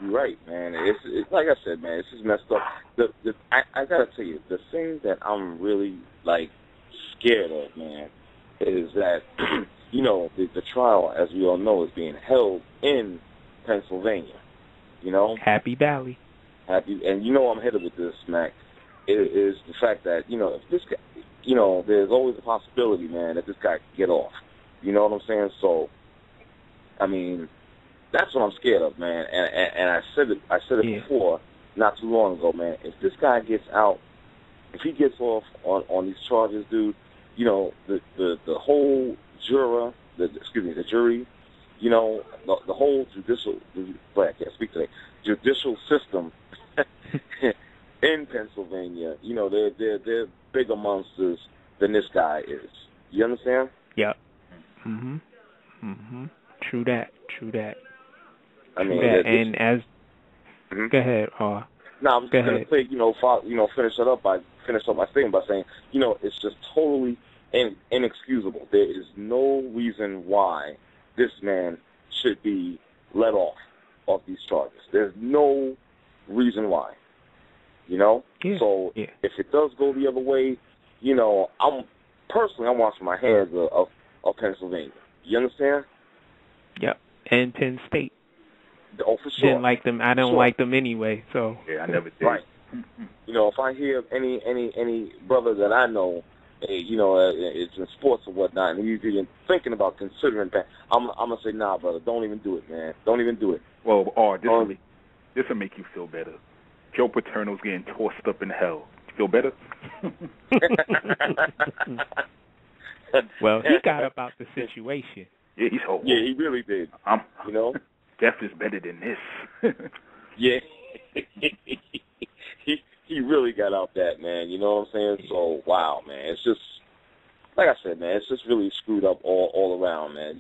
You're right, man. It's like I said, man. It's just messed up. I gotta tell you, the thing that I'm really like scared of, man, is that the trial, as we all know, is being held in Pennsylvania. Happy Valley. And I'm headed with this, Mac. It is the fact that if this guy, there's always a possibility, man, that this guy could get off. You know what I'm saying? So, I mean, that's what I'm scared of, man. And I said it before, not too long ago, man. If this guy gets out, if he gets off on these charges, dude, the whole the jury, the whole judicial system in Pennsylvania, they're bigger monsters than this guy is. You understand? Yep. True that. I mean, and as go ahead. No, I was just gonna say, finish up my statement by saying, it's just totally inexcusable. There is no reason why this man should be let off these charges. There's no reason why. So if it does go the other way, I'm washing my hands of Pennsylvania. You understand? Yep. And Penn State. Oh, for sure. Didn't like them. I don't like them anyway. So yeah, I never did. Right. If I hear any brother that I know, it's in sports or whatnot, and he's even thinking about considering that, I'm gonna say, nah, brother, don't even do it, man. Don't even do it. Well, this will make you feel better. Joe Paterno's getting tossed up in hell. You feel better? Well, he got about the situation. Yeah, he's hopeful. Yeah, he really did. Death is better than this. Yeah. He really got out that, man. You know what I'm saying? So, wow, man. It's just, like I said, man, it's just really screwed up all around, man.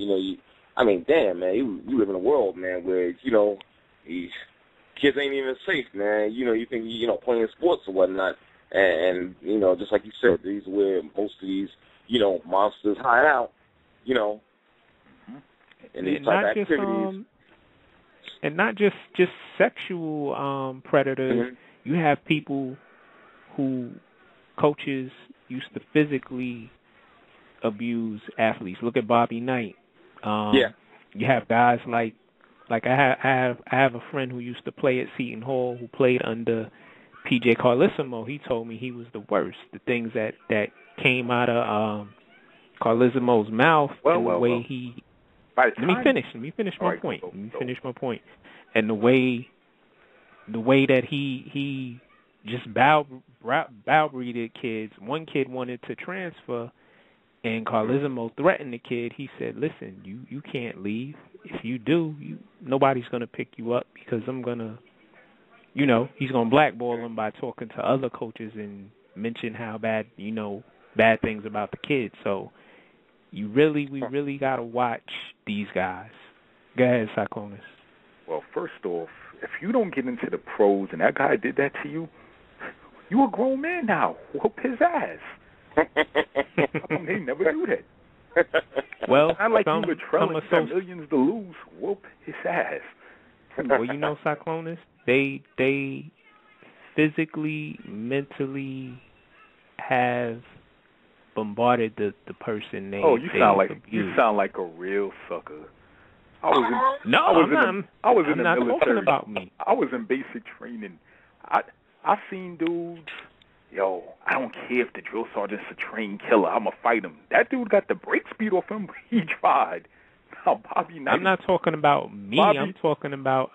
Damn, man, you live in a world, man, where, kids ain't even safe, man. You think, playing sports or whatnot. And just like you said, these are where most of these, monsters hide out, and these type of activities. And not just sexual predators. Mm-hmm. You have people who coaches used to physically abuse athletes. Look at Bobby Knight. You have guys like I have a friend who used to play at Seton Hall who played under P.J. Carlissimo. He told me he was the worst. The things that came out of Carlissimo's mouth, the way he. Let me finish my point. And the way that he just browbeated kids. One kid wanted to transfer, and Carlissimo threatened the kid. He said, "Listen, you can't leave. If you do, nobody's gonna pick you up because I'm gonna, he's gonna blackball him by talking to other coaches and mention how bad things about the kids." So we really gotta watch these guys. Go ahead, Cyclonus. Well, first off, if you don't get into the pros and that guy did that to you, you a grown man now. Whoop his ass. They never do that. Well, not like you Latrell got millions to lose. Whoop his ass. Well, Cyclonus, they physically, mentally have bombarded the person they you sound like a real sucker. I was in the military. Talking about me. I was in basic training. I seen dudes. I don't care if the drill sergeant's a trained killer. I'ma fight him. That dude got the brake speed off him. He tried. Now Bobby Knight. I'm not talking about me. I'm talking about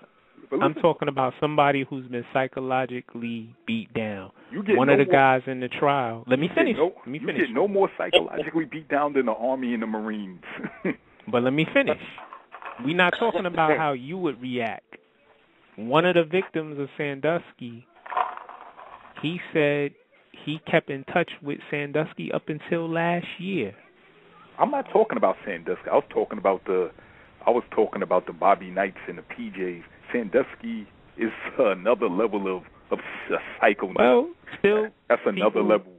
somebody who's been psychologically beat down. One of the guys in the trial. Let me finish. You get no more psychologically beat down than the Army and the Marines. But let me finish. We're not talking about how you would react. One of the victims of Sandusky, he said he kept in touch with Sandusky up until last year. I'm not talking about Sandusky. I was talking about the Bobby Knights and the PJs. Sandusky is another level of psycho. Well, still, that's another level.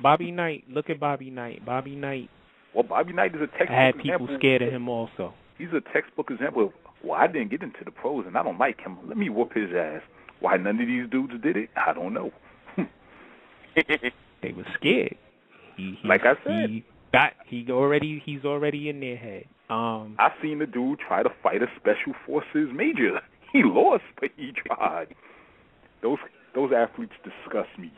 Bobby Knight. Look at Bobby Knight. Bobby Knight. Well, Bobby Knight is a textbook had people example. Scared of him also. He's a textbook example well, I didn't get into the pros, and I don't like him. Let me whoop his ass. Why none of these dudes did it, I don't know. They were scared. Like I said, he's already in their head. I seen a dude try to fight a special forces major. He lost, but he tried. Those athletes disgust me.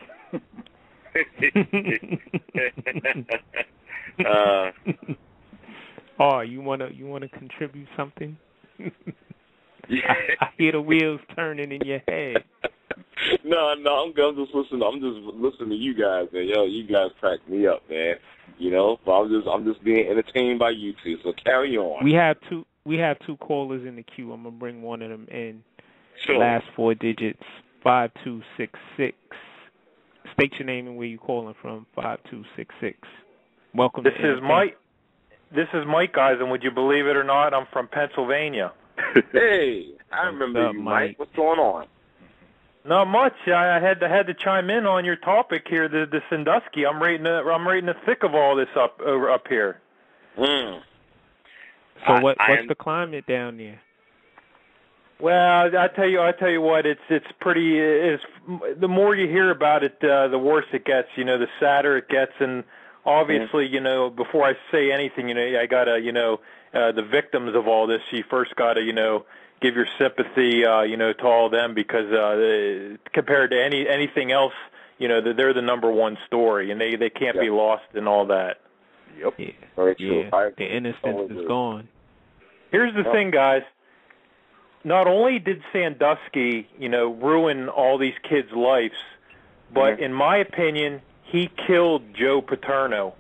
Oh, you wanna contribute something? I hear the wheels turning in your head. No, I'm good. I'm just listening to you guys, man. Yo, you guys crack me up, man. You know, but I'm just being entertained by you two. So carry on. We have two callers in the queue. I'm gonna bring one of them in. Sure. Last 4 digits 5266. State your name and where you calling from. 5266. Welcome. This is Mike. This is Mike, guys, and would you believe it or not, I'm from Pennsylvania. Hey, I remember you, Mike. What's going on? Not much. I had to chime in on your topic here, the Sandusky. I'm right in the thick of all this up here. Mm. So what's the climate down there? Well, I tell you what, it's pretty. The more you hear about it, the worse it gets. You know, the sadder it gets, and obviously, you know, before I say anything, you know, I gotta, you know, the victims of all this. You first gotta, you know, give your sympathy, you know, to all of them because compared to anything else, you know, they're the number one story, and they can't be lost in all that. Yep. Yeah. Very true. Yeah. The innocence is gone. Here's the thing, guys. Not only did Sandusky, you know, ruin all these kids' lives, but in my opinion, he killed Joe Paterno.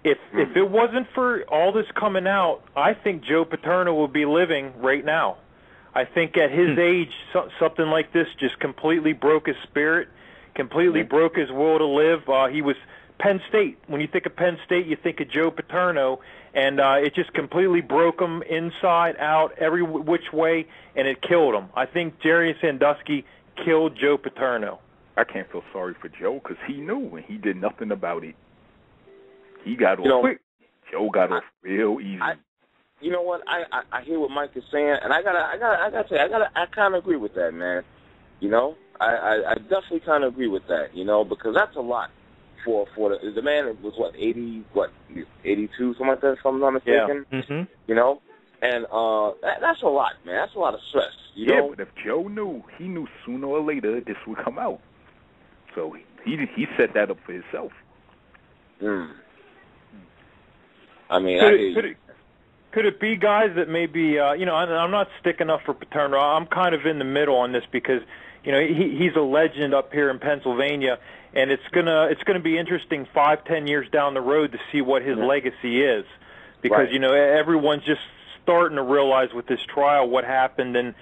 If it wasn't for all this coming out, I think Joe Paterno would be living right now. I think at his age, something like this just completely broke his spirit, completely broke his will to live. He was Penn State. When you think of Penn State, you think of Joe Paterno, and it just completely broke him inside out, every which way, and it killed him. I think Jerry Sandusky killed Joe Paterno. I can't feel sorry for Joe because he knew and he did nothing about it. He got off. Joe got off real easy. You know what? I hear what Mike is saying, and I gotta say, I kind of agree with that, man. You know, I definitely kind of agree with that. You know, because that's a lot for the man was 82, something like that, if I'm not mistaken. Yeah. Mm-hmm. You know, and that's a lot, man. That's a lot of stress. You know? But if Joe knew, he knew sooner or later this would come out. So he set that up for himself. I mean, could it be, guys, that maybe you know, I'm not sticking up for Paterno. I'm kind of in the middle on this because, you know, he's a legend up here in Pennsylvania, and it's gonna be interesting 5-10 years down the road to see what his legacy is, because you know, everyone's just starting to realize with this trial what happened, and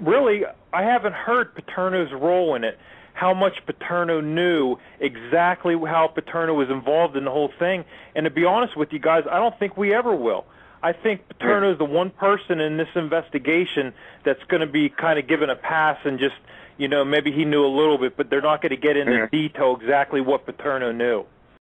really I haven't heard Paterno's role in it. How much Paterno knew, exactly how Paterno was involved in the whole thing. And to be honest with you guys, I don't think we ever will. I think Paterno is the one person in this investigation that's going to be kind of given a pass and just, you know, maybe he knew a little bit, but they're not going to get into detail exactly what Paterno knew.